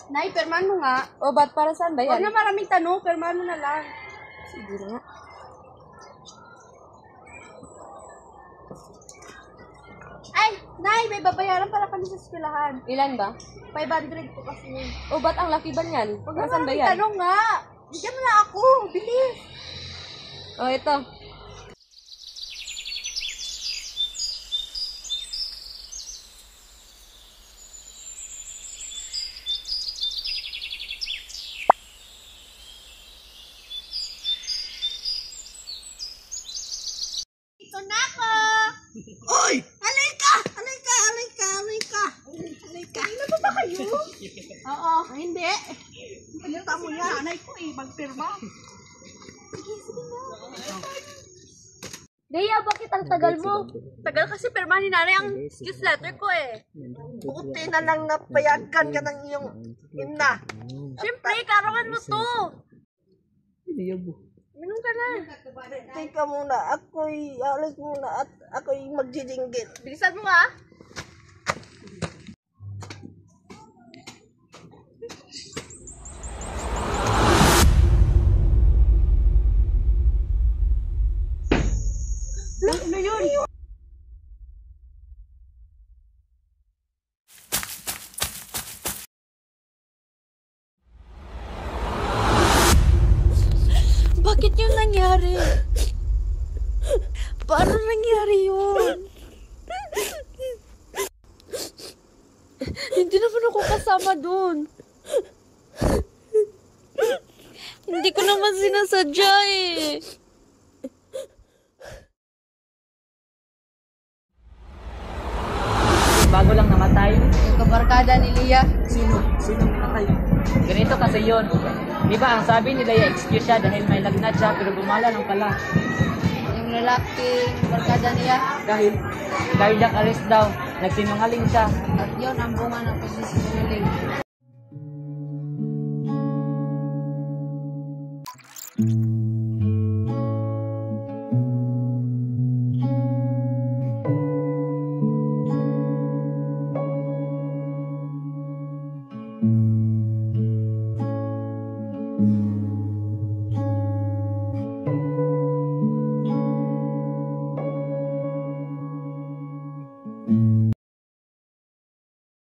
Nay, perman mo nga. O, ba't para saan ba Huwag yan? na maraming tanong, perman mo na lang. Sige nga. Ay, Nay, may babayaran para kami sa eskwelahan. Ilan ba? 500 po kasi yun. O, ba't ang laki ba niyan? Huwag na Nasaan ba maraming yan? tanong nga. Bigyan mo na ako. Bilis. O, ito. Ito na ako. Oy! Halika! Halika! Halika! Halika! Halika! Ano ba kayo? Oo, hindi. Halika mo yan. Anay ko eh, magpirma. Dea, bakit ang tagal mo? Tagal kasi perman ni nanay ang excuse letter ko eh. Buti na lang napayagan ka ng iyong ina. Siyempre, karangan mo to. Minum ka na. Teka muna, ako'y alis muna at ako'y magjijinggit. Bilisan mo nga. Ano yun? Bakit yun nangyari? Paano nangyari yun? Hindi naman ako kasama dun. Hindi ko naman sinasadya eh. Bago lang namatay. Yung kabarkada ni Lia. Sino? Sino namatay? Ganito kasi yun. Di ba ang sabi ni Daya, excuse siya dahil may lagnat siya pero gumala lang pala. Yung lalaki, kabarkada niya. Dahil cardiac arrest daw. Nagsinungaling siya. At yun ang bunga ng pagsisinungaling. Thank you.